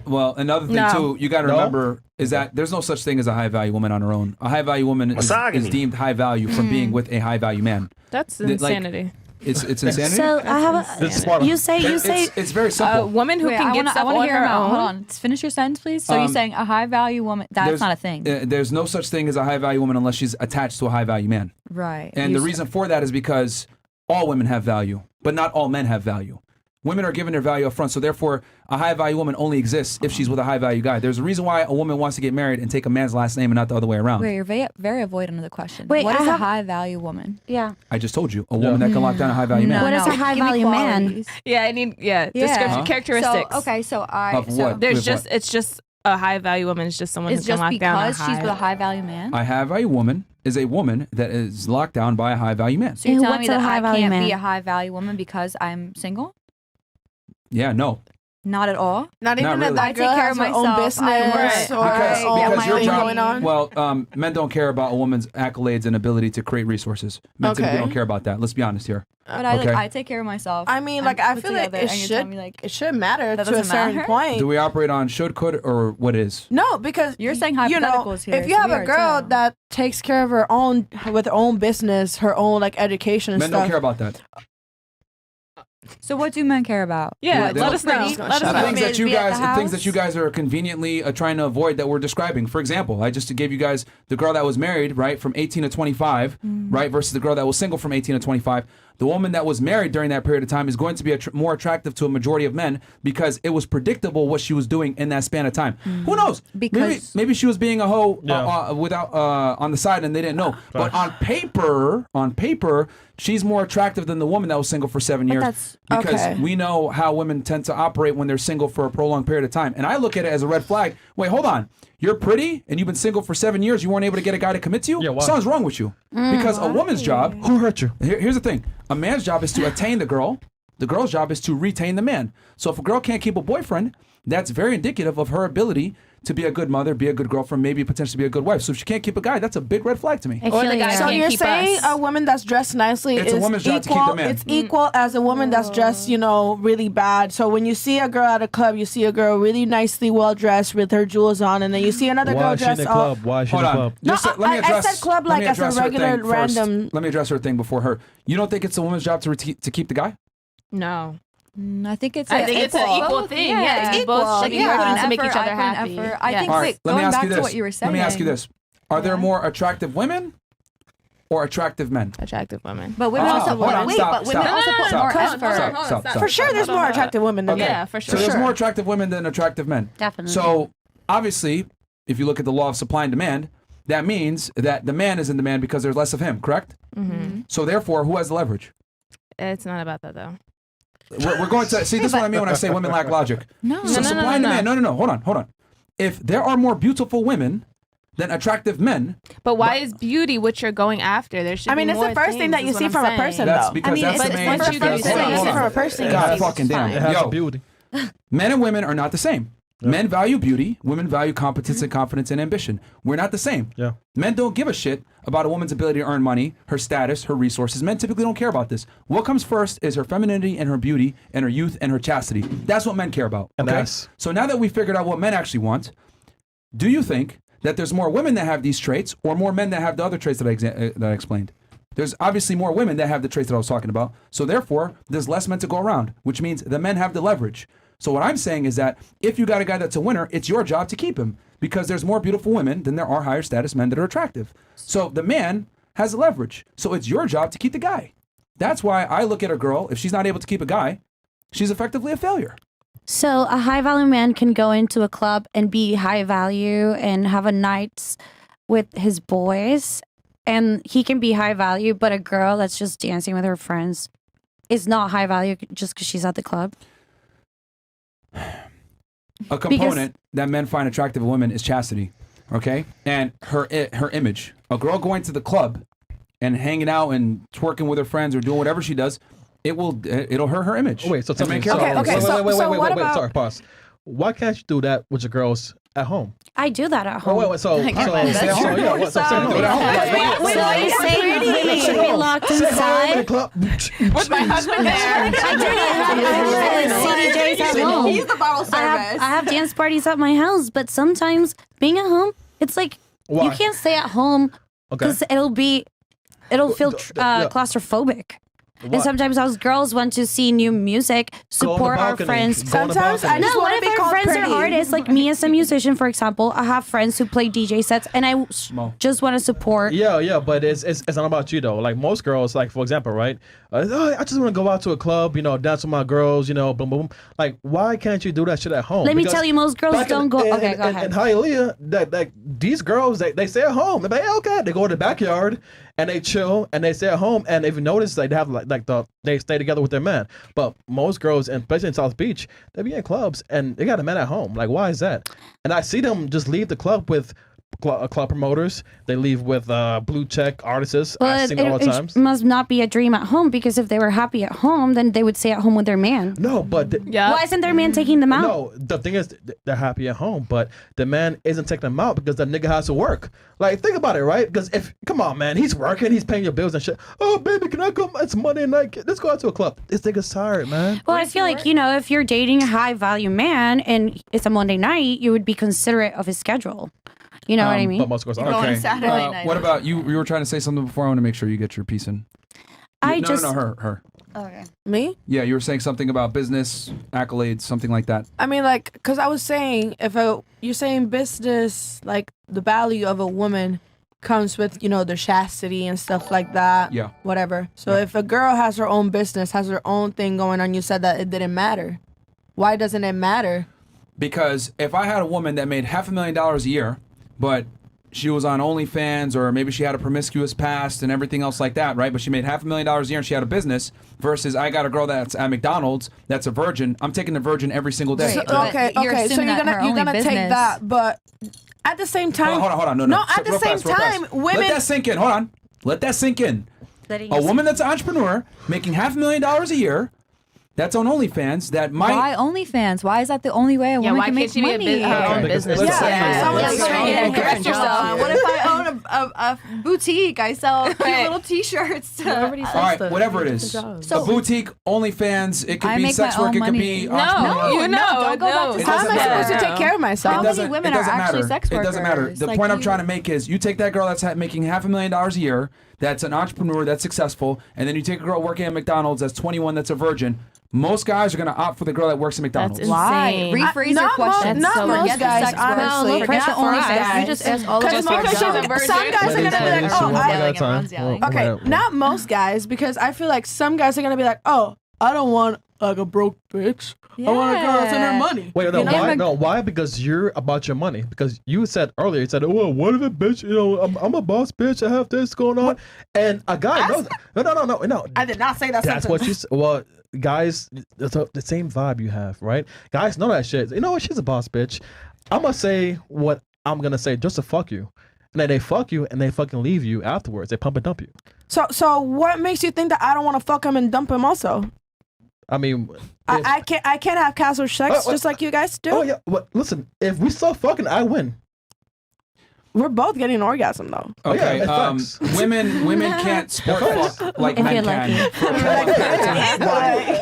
Well, another thing too, you got to remember is that there's no such thing as a high value woman on her own. A high value woman is deemed high value for being with a high value man. That's insanity. It's insanity. So I have a. You say it's very simple. A woman who can get stuff on her own. Hold on, finish your sentence, please. So you're saying a high value woman? That's not a thing. There's no such thing as a high value woman unless she's attached to a high value man. Right. And the reason for that is because all women have value, but not all men have value. Women are given their value up front, so therefore a high value woman only exists if she's with a high value guy. There's a reason why a woman wants to get married and take a man's last name and not the other way around. Wait, you're very avoidant of the question. Wait, what is a high value woman? Yeah. I just told you, a woman that can lock down a high value man. What is a high value man? Yeah, I need description characteristics. It's just a high value woman is just someone who can lock down a high. It's just because she's with a high value man. A high value woman is a woman that is locked down by a high value man. So you're telling me that I can't be a high value woman because I'm single? Yeah, no. Not at all. Not even really. that I take care of her own myself. business or because your job, going on. Well, men don't care about a woman's accolades and ability to create resources. Men typically don't care about that. Let's be honest here. But I take care of myself. I mean, like, I feel like it should matter to a certain point. Do we operate on should, could, or what is? No, because you're saying hypotheticals here. If you have a girl that takes care of her own with her own business, her own like education and stuff. Men don't care about that. So what do men care about? Yeah, let us know. Things that you guys are conveniently trying to avoid that we're describing. For example, I just gave you guys the girl that was married, right, from 18 to 25, right, versus the girl that was single from 18 to 25. The woman that was married during that period of time is going to be more attractive to a majority of men because it was predictable what she was doing in that span of time. Who knows? Because maybe she was being a hoe without on the side and they didn't know. But on paper, she's more attractive than the woman that was single for 7 years because we know how women tend to operate when they're single for a prolonged period of time. And I look at it as a red flag. Wait, hold on. You're pretty and you've been single for 7 years. You weren't able to get a guy to commit to you? Yeah, something's wrong with you. Because a woman's job... Who hurt you? Here's the thing. A man's job is to attain the girl. The girl's job is to retain the man. So if a girl can't keep a boyfriend, that's very indicative of her ability to be a good mother, be a good girlfriend, maybe potentially be a good wife. So if she can't keep a guy, that's a big red flag to me. So you're saying a woman that's dressed nicely is a woman's job to keep the man. It's equal as a woman that's dressed, really bad. So when you see a girl at a club, you see a girl really nicely well dressed with her jewels on, and then you see another girl dressed up. Why is she in the club? No, I said club like as a regular random. Let me address her thing before her. You don't think it's a woman's job to keep the guy? No. I think it's an equal thing. Yeah, it's both should be put to make each other happy. I think. Going back to what you were saying. Let me ask you this: are there more attractive women or attractive men? Attractive women. But women also put more effort. For sure, there's more attractive women than men. Yeah, for sure. So there's more attractive women than attractive men. Definitely. So obviously, if you look at the law of supply and demand, that means that the man is in demand because there's less of him. Correct? Mm-hmm. So therefore, who has the leverage? It's not about that though. We're going to see. This is what I mean when I say women lack logic. So supply and demand. No. Hold on. If there are more beautiful women than attractive men, but why is beauty what you're going after? There should. I mean, it's the first thing that you see from a person, though. That's because that's the main. First thing you see from a person. God fucking damn. Yo, beauty. Men and women are not the same. Yeah. Men value beauty. Women value competence and confidence and ambition. We're not the same. Yeah. Men don't give a shit about a woman's ability to earn money, her status, her resources. Men typically don't care about this. What comes first is her femininity and her beauty and her youth and her chastity. That's what men care about. Okay. So now that we figured out what men actually want, do you think that there's more women that have these traits or more men that have the other traits that I explained? There's obviously more women that have the traits that I was talking about. So therefore, there's less men to go around, which means the men have the leverage. So what I'm saying is that if you got a guy that's a winner, it's your job to keep him because there's more beautiful women than there are higher status men that are attractive. So the man has the leverage. So it's your job to keep the guy. That's why I look at a girl, if she's not able to keep a guy, she's effectively a failure. So a high value man can go into a club and be high value and have a night with his boys and he can be high value, but a girl that's just dancing with her friends is not high value just because she's at the club. A component that men find attractive in women is chastity, okay? And her image. A girl going to the club and hanging out and twerking with her friends or doing whatever she does, it'll hurt her image. Wait, so tell me. Okay. So what about? Sorry, pause. Why can't you do that with your girls at home? I do that at home. Wait, so you say women should be locked inside. With my husband there. I do. CDJs at home. He's the bottle service. I have dance parties at my house, but sometimes being at home, it's like you can't stay at home because it'll feel claustrophobic. And sometimes us girls want to see new music, support our friends. Sometimes I just want to be called friends pretty. are artists. Like me as a musician, for example, I have friends who play DJ sets, and I just want to support. Yeah, but it's not about you though. Like most girls, like for example, right? I just want to go out to a club, dance with my girls, boom, boom. Like, why can't you do that shit at home? Let me tell you, most girls don't go. Okay, go ahead. And Hialeah, that these girls, they stay at home. They're like, okay, they go to the backyard and they chill and they stay at home. And if you notice, they have they stay together with their man. But most girls, and especially in South Beach, they be in clubs and they got a man at home. Like, why is that? And I see them just leave the club with club promoters. They leave with blue check artists. I've seen it all the time. It must not be a dream at home, because if they were happy at home, then they would stay at home with their man. No, but why isn't their man taking them out? No, the thing is they're happy at home, but the man isn't taking them out because the nigga has to work. Like, think about it, right? Because come on, man, he's working, he's paying your bills and shit. Oh, baby, can I come? It's Monday night. Let's go out to a club. This nigga's tired, man. Well, I feel like, if you're dating a high value man and it's a Monday night, you would be considerate of his schedule. You know what I mean? But most girls are. Okay. Saturday night. What about you? You were trying to say something before. I want to make sure you get your piece in. No, her. Okay. Me? Yeah, you were saying something about business accolades, something like that. I mean, like, because I was saying, you're saying business, like the value of a woman comes with, the chastity and stuff like that. Yeah. Whatever. So if a girl has her own business, has her own thing going on, you said that it didn't matter. Why doesn't it matter? Because if I had a woman that made $500,000 a year, but she was on OnlyFans, or maybe she had a promiscuous past and everything else like that, right? But she made $500,000 a year and she had a business, versus I got a girl that's at McDonald's that's a virgin. I'm taking the virgin every single day. So, okay. So you're gonna take that, but at the same time, hold on. No, at the same time, women. Let that sink in. Hold on. Let that sink in. A woman that's an entrepreneur making $500,000 a year. That's on OnlyFans. That might. Why OnlyFans? Why is that the only way a woman can make money? Her own business. What if I own a boutique? I sell cute little T-shirts. All right, whatever it is. A boutique, OnlyFans. It could be sex work. It could be entrepreneur. Don't go back to. How am I supposed to take care of myself? How many women are actually sex workers? It doesn't matter. The point I'm trying to make is, you take that girl that's making $500,000 a year, that's an entrepreneur, that's successful, and then you take a girl working at McDonald's that's 21, that's a virgin. Most guys are going to opt for the girl that works at McDonald's. That's insane. Rephrase your question. Not most guys, honestly. Forget the only guys. You just asked all of us. Some guys are going to be like, okay, not most guys, because I feel like some guys are going to be like, oh, I don't want like a broke bitch. I want a girl that's in her money. Wait, no, why? No, why? Because you're about your money. Because you said earlier, you said, "Oh, what if a bitch? I'm a boss bitch. I have this going on." And a guy knows. No. I did not say that. That's what you said. Well, guys, the same vibe you have, right? Guys know that shit. You know what? She's a boss bitch. I'm gonna say what I'm gonna say just to fuck you. And then they fuck you and they fucking leave you afterwards. They pump and dump you. So what makes you think that I don't want to fuck him and dump him also? I mean, I can't have casual sex just like you guys do. Oh yeah, listen, if we start fucking, I win. We're both getting an orgasm though. Okay, women can't sport fuck like men can.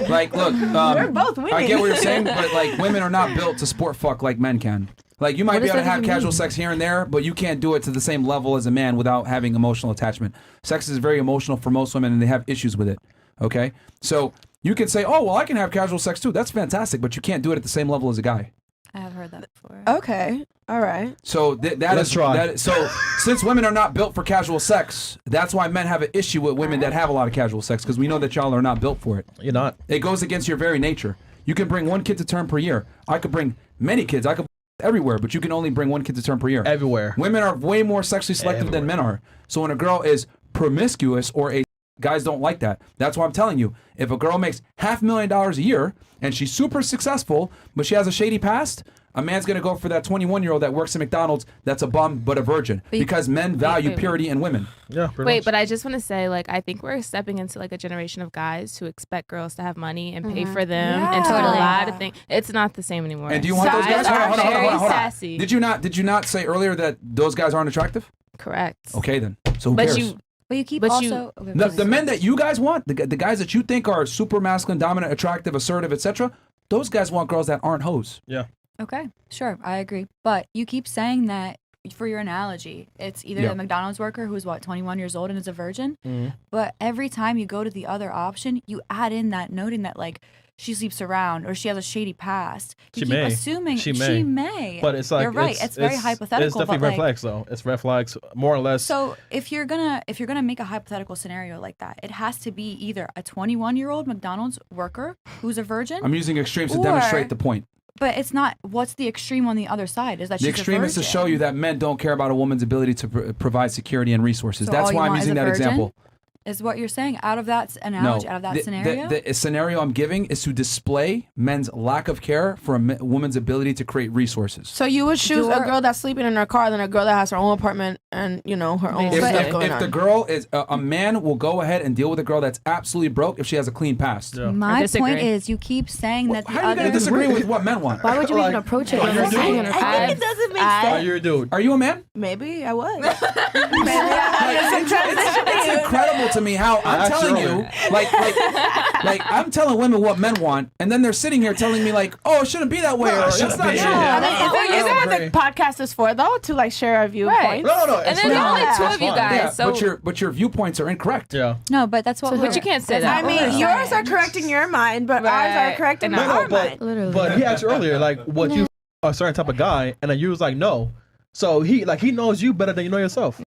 Like, look, we're both winning. I get what you're saying, but like, women are not built to sport fuck like men can. Like, you might be able to have casual sex here and there, but you can't do it to the same level as a man without having emotional attachment. Sex is very emotional for most women, and they have issues with it. Okay, so you can say, oh, well, I can have casual sex too. That's fantastic, but you can't do it at the same level as a guy. I have heard that before. Okay, all right. So Let's try. So since women are not built for casual sex, that's why men have an issue with women that have a lot of casual sex, because we know that y'all are not built for it. You're not. It goes against your very nature. You can bring one kid to term per year. I could bring many kids. I could everywhere, but you can only bring one kid to term per year. Everywhere. Women are way more sexually selective than men are. So when a girl is promiscuous or guys don't like that. That's why I'm telling you, if a girl makes $500,000 a year and she's super successful, but she has a shady past, a man's going to go for that 21-year-old that works at McDonald's that's a bum but a virgin because men value purity in women. Yeah. Wait, but I just want to say, like, I think we're stepping into like a generation of guys who expect girls to have money and pay for them and to do a lot of things. It's not the same anymore. And do you want those guys? Hold on. Sassy. Did you not say earlier that those guys aren't attractive? Correct. Okay, then. So who cares? But you keep also the men that you guys want, the guys that you think are super masculine, dominant, attractive, assertive, etc. Those guys want girls that aren't hoes. Yeah. Okay, sure, I agree. But you keep saying that for your analogy, it's either the McDonald's worker who's 21 years old and is a virgin. But every time you go to the other option, you add in that noting that like she sleeps around or she has a shady past. You keep assuming she may. But it's like you're right. It's very hypothetical. It's definitely red flags though. It's red flags more or less. So if you're gonna make a hypothetical scenario like that, it has to be either a 21-year-old McDonald's worker who's a virgin. I'm using extremes to demonstrate the point. But it's not. What's the extreme on the other side? Is that the extreme is to show you that men don't care about a woman's ability to provide security and resources. So that's why I'm using that example. Is what you're saying out of that analogy, out of that scenario? The scenario I'm giving is to display men's lack of care for a woman's ability to create resources. So you would choose a girl that's sleeping in her car than a girl that has her own apartment and her own stuff going on. If the girl is a man will go ahead and deal with a girl that's absolutely broke if she has a clean past. Yeah. My point is, you keep saying that how are you going to disagree with what men want? Why would you even approach it? I think it doesn't make sense. Are you a dude? Are you a man? Maybe I was. It's incredible to me how I'm telling you, like I'm telling women what men want, and then they're sitting here telling me like, oh, it shouldn't be that way. Or that's not true. You know what the podcast is for, though, to like share our viewpoints. No. And then there are only two of you guys. Yeah, but your viewpoints are incorrect. Yeah. No, but that's what. But you can't say that. I mean, yours are correcting your mind, but ours are correcting our mind. But he asked earlier, like, would you a certain type of guy, and then you was like, no. So he knows you better than you know yourself.